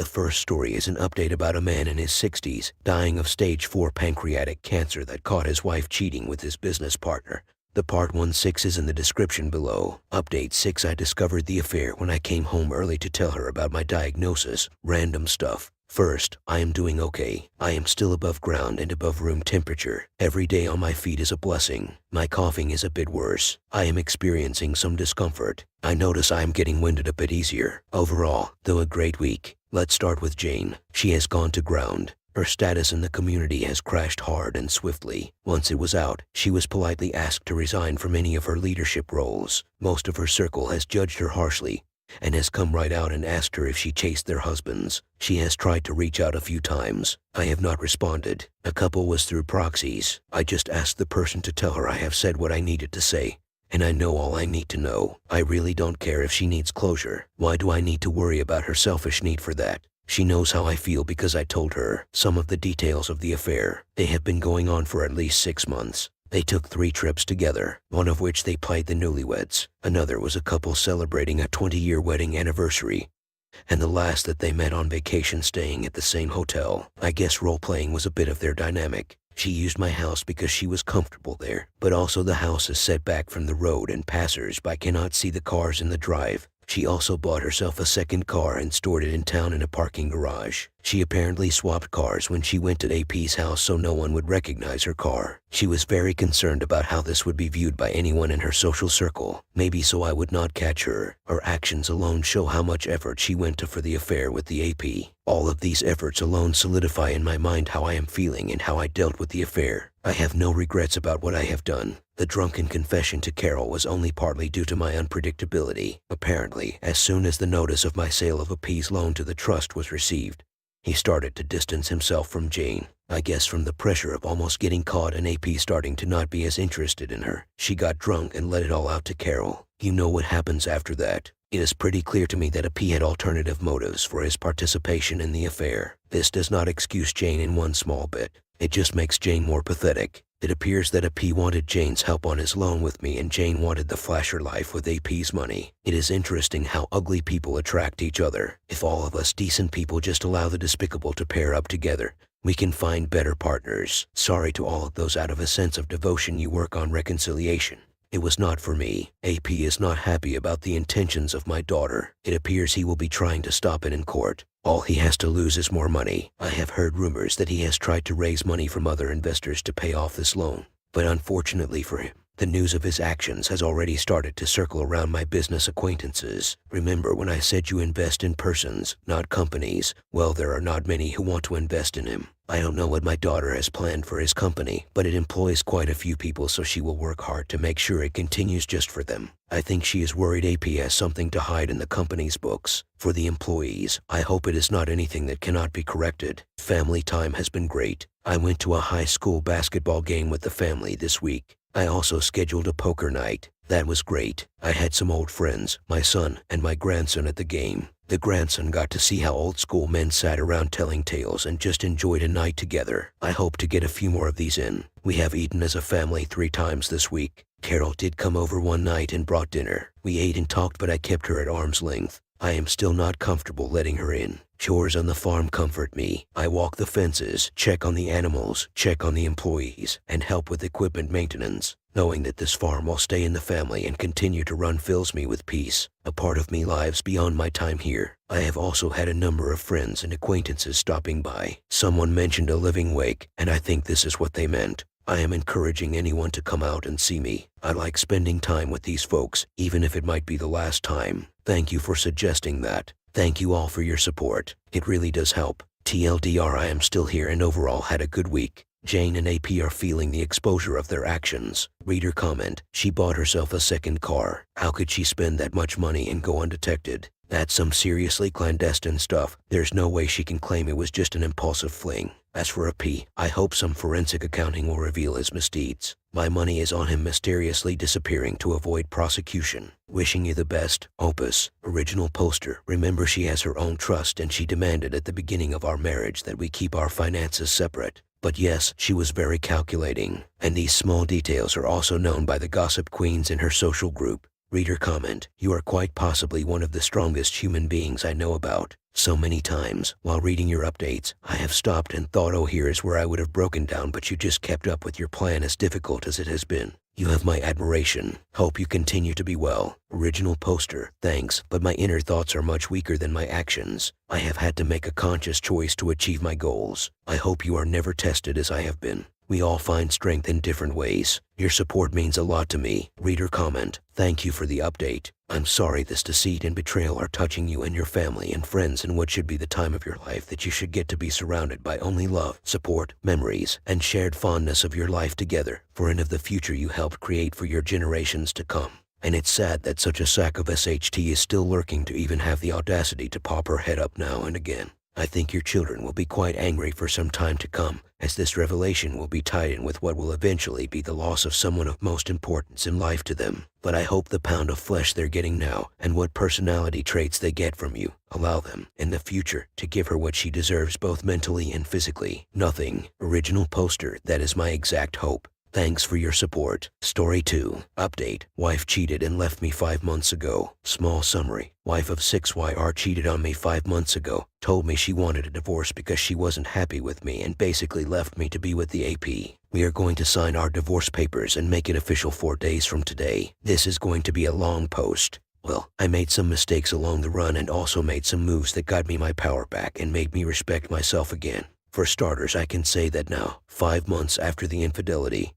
The first story is an update about a man in his 60s dying of stage 4 pancreatic cancer that caught his wife cheating with his business partner. The part 16 is in the description below. Update 6: I discovered the affair when I came home early to tell her about my diagnosis. Random stuff. First, I am doing okay. I am still above ground and above room temperature. Every day on my feet is a blessing. My coughing is a bit worse. I am experiencing some discomfort. I notice I am getting winded a bit easier. Overall, though, a great week. Let's start with Jane. She has gone to ground. Her status in the community has crashed hard and swiftly. Once it was out, she was politely asked to resign from any of her leadership roles. Most of her circle has judged her harshly and has come right out and asked her if she chased their husbands. She has tried to reach out a few times. I have not responded. A couple was through proxies. I just asked the person to tell her I have said what I needed to say, and I know all I need to know. I really don't care if she needs closure. Why do I need to worry about her selfish need for that? She knows how I feel because I told her some of the details of the affair. They have been going on for at least 6 months. They took 3 trips together, one of which they played the newlyweds. Another was a couple celebrating a 20-year wedding anniversary, and the last that they met on vacation staying at the same hotel. I guess role-playing was a bit of their dynamic. She used my house because she was comfortable there, but also the house is set back from the road and passers-by cannot see the cars in the drive. She also bought herself a second car and stored it in town in a parking garage. She apparently swapped cars when she went to AP's house so no one would recognize her car. She was very concerned about how this would be viewed by anyone in her social circle, maybe so I would not catch her. Her actions alone show how much effort she went to for the affair with the AP. All of these efforts alone solidify in my mind how I am feeling and how I dealt with the affair. I have no regrets about what I have done. The drunken confession to Carol was only partly due to my unpredictability. Apparently, as soon as the notice of my sale of AP's loan to the trust was received, he started to distance himself from Jane. I guess from the pressure of almost getting caught and AP starting to not be as interested in her. She got drunk and let it all out to Carol. You know what happens after that. It is pretty clear to me that AP had alternative motives for his participation in the affair. This does not excuse Jane in one small bit. It just makes Jane more pathetic. It appears that AP wanted Jane's help on his loan with me and Jane wanted the flasher life with AP's money. It is interesting how ugly people attract each other. If all of us decent people just allow the despicable to pair up together, we can find better partners. Sorry to all of those out of a sense of devotion you work on reconciliation. It was not for me. AP is not happy about the intentions of my daughter. It appears he will be trying to stop it in court. All he has to lose is more money. I have heard rumors that he has tried to raise money from other investors to pay off this loan. But unfortunately for him, the news of his actions has already started to circle around my business acquaintances. Remember when I said you invest in persons, not companies? Well, there are not many who want to invest in him. I don't know what my daughter has planned for his company, but it employs quite a few people, so she will work hard to make sure it continues just for them. I think she is worried AP has something to hide in the company's books. For the employees, I hope it is not anything that cannot be corrected. Family time has been great. I went to a high school basketball game with the family this week. I also scheduled a poker night. That was great. I had some old friends, my son and my grandson at the game. The grandson got to see how old school men sat around telling tales and just enjoyed a night together. I hope to get a few more of these in. We have eaten as a family 3 times this week. Carol did come over one night and brought dinner. We ate and talked, but I kept her at arm's length. I am still not comfortable letting her in. Chores on the farm comfort me. I walk the fences, check on the animals, check on the employees, and help with equipment maintenance. Knowing that this farm will stay in the family and continue to run fills me with peace. A part of me lives beyond my time here. I have also had a number of friends and acquaintances stopping by. Someone mentioned a living wake, and I think this is what they meant. I am encouraging anyone to come out and see me. I like spending time with these folks, even if it might be the last time. Thank you for suggesting that. Thank you all for your support. It really does help. TLDR, I am still here and overall had a good week. Jane and AP are feeling the exposure of their actions. Reader comment: she bought herself a second car. How could she spend that much money and go undetected? That's some seriously clandestine stuff. There's no way she can claim it was just an impulsive fling. As for AP, I hope some forensic accounting will reveal his misdeeds. My money is on him mysteriously disappearing to avoid prosecution. Wishing you the best, Opus. Original poster. Remember, she has her own trust and she demanded at the beginning of our marriage that we keep our finances separate. But yes, she was very calculating. And these small details are also known by the gossip queens in her social group. Reader comment: you are quite possibly one of the strongest human beings I know about. So many times, while reading your updates, I have stopped and thought, oh, here is where I would have broken down, but you just kept up with your plan as difficult as it has been. You have my admiration. Hope you continue to be well. Original poster. Thanks, but my inner thoughts are much weaker than my actions. I have had to make a conscious choice to achieve my goals. I hope you are never tested as I have been. We all find strength in different ways. Your support means a lot to me. Reader comment. Thank you for the update. I'm sorry this deceit and betrayal are touching you and your family and friends in what should be the time of your life that you should get to be surrounded by only love, support, memories, and shared fondness of your life together, for and of the future you helped create for your generations to come. And it's sad that such a sack of SHT is still lurking to even have the audacity to pop her head up now and again. I think your children will be quite angry for some time to come, as this revelation will be tied in with what will eventually be the loss of someone of most importance in life to them. But I hope the pound of flesh they're getting now, and what personality traits they get from you, allow them, in the future, to give her what she deserves both mentally and physically. Nothing. Original poster. That is my exact hope. Thanks for your support. Story 2. Update. Wife cheated and left me 5 months ago. Small summary. Wife of 6YR cheated on me 5 months ago. Told me she wanted a divorce because she wasn't happy with me and basically left me to be with the AP. We are going to sign our divorce papers and make it official 4 days from today. This is going to be a long post. Well, I made some mistakes along the run and also made some moves that got me my power back and made me respect myself again. For starters, I can say that now, 5 months after the infidelity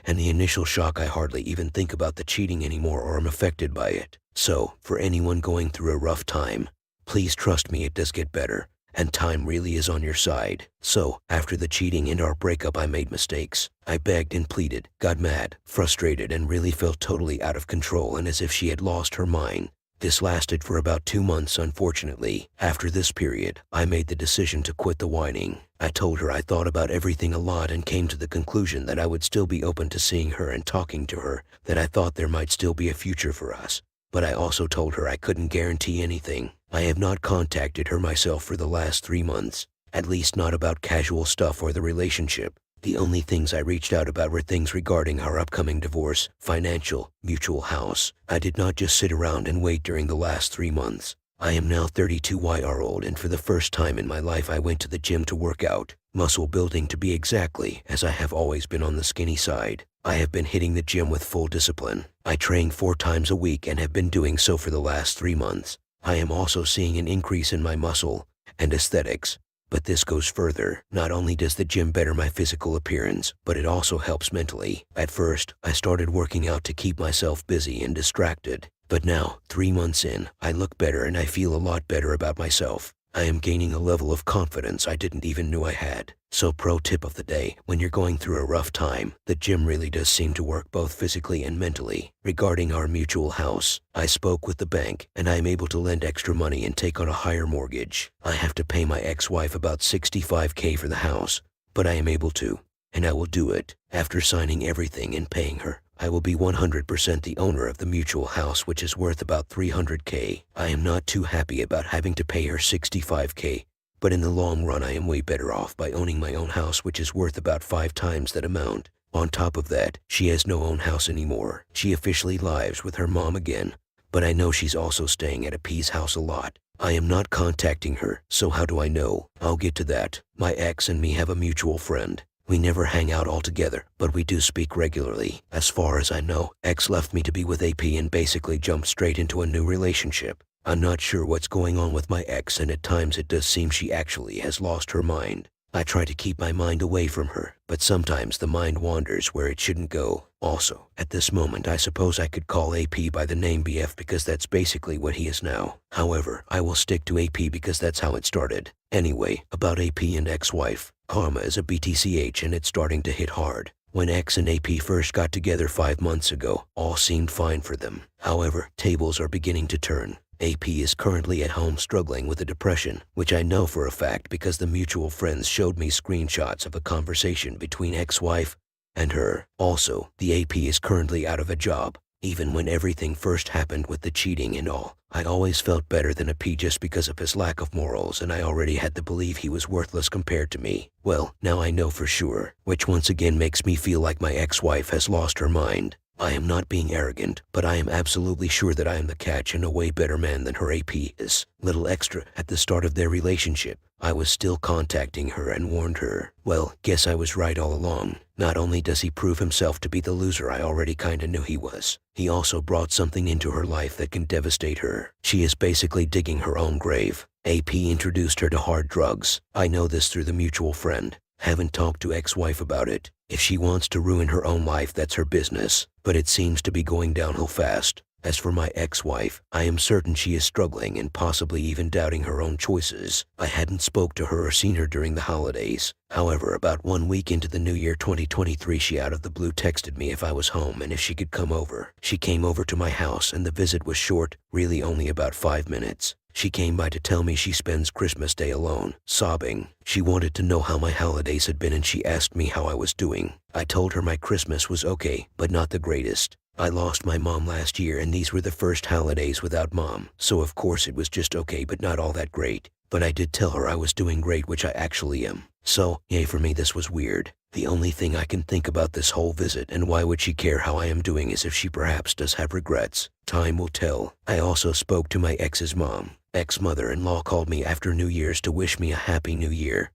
and the initial shock, I hardly even think about the cheating anymore or am affected by it. So, for anyone going through a rough time, please trust me, it does get better, and time really is on your side. So, after the cheating and our breakup, I made mistakes. I begged and pleaded, got mad, frustrated, and really felt totally out of control and as if she had lost her mind. This lasted for about 2 months, unfortunately. After this period, I made the decision to quit the whining. I told her I thought about everything a lot and came to the conclusion that I would still be open to seeing her and talking to her, that I thought there might still be a future for us. But I also told her I couldn't guarantee anything. I have not contacted her myself for the last 3 months, at least not about casual stuff or the relationship. The only things I reached out about were things regarding our upcoming divorce, financial, mutual house. I did not just sit around and wait during the last 3 months. I am now 32YR old and for the first time in my life I went to the gym to work out, muscle building to be exactly, as I have always been on the skinny side. I have been hitting the gym with full discipline. I train 4 times a week and have been doing so for the last 3 months. I am also seeing an increase in my muscle and aesthetics. But this goes further. Not only does the gym better my physical appearance, but it also helps mentally. At first, I started working out to keep myself busy and distracted. But now, 3 months in, I look better and I feel a lot better about myself. I am gaining a level of confidence I didn't even know I had. So pro tip of the day, when you're going through a rough time, the gym really does seem to work both physically and mentally. Regarding our mutual house, I spoke with the bank and I am able to lend extra money and take on a higher mortgage. I have to pay my ex-wife about $65K for the house, but I am able to, and I will do it. After signing everything and paying her, I will be 100% the owner of the mutual house, which is worth about $300K. I am not too happy about having to pay her $65K, but in the long run I am way better off by owning my own house, which is worth about 5 times that amount. On top of that, she has no own house anymore. She officially lives with her mom again, but I know she's also staying at a P's house a lot. I am not contacting her, so how do I know? I'll get to that. My ex and me have a mutual friend. We never hang out all together, but we do speak regularly. As far as I know, ex left me to be with AP and basically jumped straight into a new relationship. I'm not sure what's going on with my ex, and at times it does seem she actually has lost her mind. I try to keep my mind away from her, but sometimes the mind wanders where it shouldn't go. Also, at this moment I suppose I could call AP by the name BF because that's basically what he is now. However, I will stick to AP because that's how it started. Anyway, about AP and ex-wife. Karma is a BTCH and it's starting to hit hard. When X and AP first got together 5 months ago, all seemed fine for them. However, tables are beginning to turn. AP is currently at home struggling with a depression, which I know for a fact because the mutual friends showed me screenshots of a conversation between ex-wife and her. Also, the AP is currently out of a job. Even when everything first happened with the cheating and all, I always felt better than a P just because of his lack of morals, and I already had to believe he was worthless compared to me. Well, now I know for sure, which once again makes me feel like my ex-wife has lost her mind. I am not being arrogant, but I am absolutely sure that I am the catch and a way better man than her AP is. Little extra, at the start of their relationship, I was still contacting her and warned her. Well, guess I was right all along. Not only does he prove himself to be the loser I already kinda knew he was, he also brought something into her life that can devastate her. She is basically digging her own grave. AP introduced her to hard drugs. I know this through the mutual friend. Haven't talked to ex-wife about it. If she wants to ruin her own life, that's her business. But it seems to be going downhill fast. As for my ex-wife, I am certain she is struggling and possibly even doubting her own choices. I hadn't spoke to her or seen her during the holidays. However, about 1 week into the new year 2023, she out of the blue texted me if I was home and if she could come over. She came over to my house and the visit was short, really only about 5 minutes. She came by to tell me she spends Christmas Day alone, sobbing. She wanted to know how my holidays had been and she asked me how I was doing. I told her my Christmas was okay, but not the greatest. I lost my mom last year and these were the first holidays without mom, so of course it was just okay but not all that great. But I did tell her I was doing great, which I actually am. So, yay for me, this was weird. The only thing I can think about this whole visit and why would she care how I am doing is if she perhaps does have regrets. Time will tell. I also spoke to my ex's mom. Ex-mother-in-law called me after New Year's to wish me a happy new year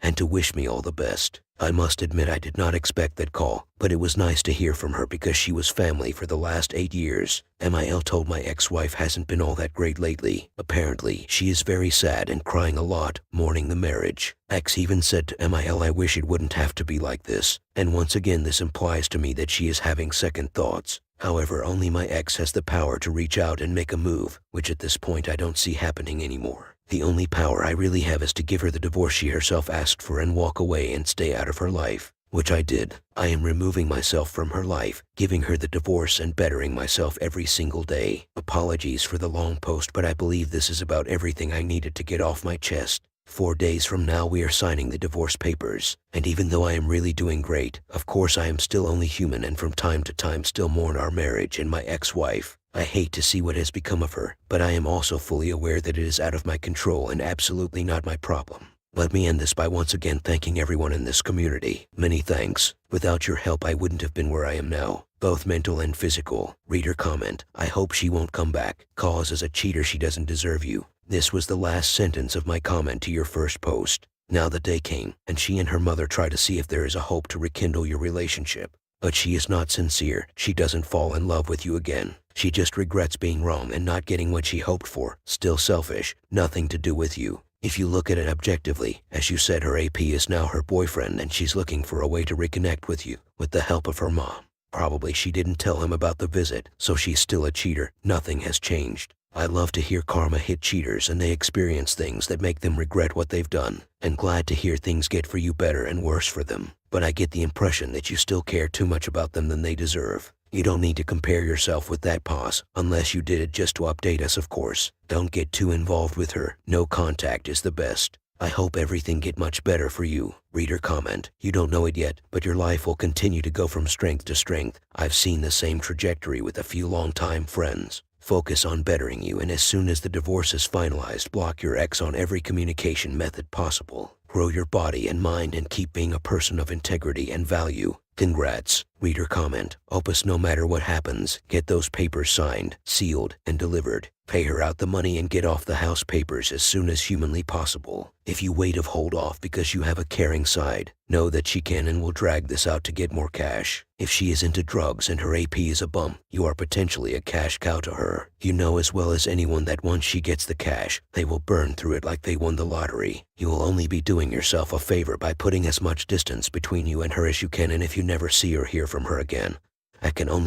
and to wish me all the best. I must admit I did not expect that call, but it was nice to hear from her because she was family for the last 8 years. MIL told my ex-wife hasn't been all that great lately. Apparently, she is very sad and crying a lot, mourning the marriage. Ex even said to MIL, I wish it wouldn't have to be like this. And once again this implies to me that she is having second thoughts. However, only my ex has the power to reach out and make a move, which at this point I don't see happening anymore. The only power I really have is to give her the divorce she herself asked for and walk away and stay out of her life, which I did. I am removing myself from her life, giving her the divorce and bettering myself every single day. Apologies for the long post, but I believe this is about everything I needed to get off my chest. 4 days from now we are signing the divorce papers, and even though I am really doing great, of course I am still only human and from time to time still mourn our marriage and my ex-wife. I hate to see what has become of her, but I am also fully aware that it is out of my control and absolutely not my problem. Let me end this by once again thanking everyone in this community. Many thanks. Without your help I wouldn't have been where I am now, both mental and physical. Reader comment, I hope she won't come back, cause as a cheater she doesn't deserve you. This was the last sentence of my comment to your first post. Now the day came, and she and her mother try to see if there is a hope to rekindle your relationship. But she is not sincere. She doesn't fall in love with you again. She just regrets being wrong and not getting what she hoped for. Still selfish, nothing to do with you. If you look at it objectively, as you said, her AP is now her boyfriend and she's looking for a way to reconnect with you, with the help of her mom. Probably she didn't tell him about the visit, so she's still a cheater. Nothing has changed. I love to hear karma hit cheaters and they experience things that make them regret what they've done, and glad to hear things get for you better and worse for them. But I get the impression that you still care too much about them than they deserve. You don't need to compare yourself with that pause, unless you did it just to update us, of course. Don't get too involved with her. No contact is the best. I hope everything get much better for you. Reader comment, you don't know it yet, but your life will continue to go from strength to strength. I've seen the same trajectory with a few longtime friends. Focus on bettering you, and as soon as the divorce is finalized, block your ex on every communication method possible. Grow your body and mind and keep being a person of integrity and value. Congrats. Reader comment, Opus, no matter what happens, get those papers signed, sealed, and delivered. Pay her out the money and get off the house papers as soon as humanly possible. If you wait or hold off because you have a caring side, know that she can and will drag this out to get more cash. If she is into drugs and her AP is a bum, you are potentially a cash cow to her. You know as well as anyone that once she gets the cash, they will burn through it like they won the lottery. You will only be doing yourself a favor by putting as much distance between you and her as you can, and if you never see or hear from her again, I can only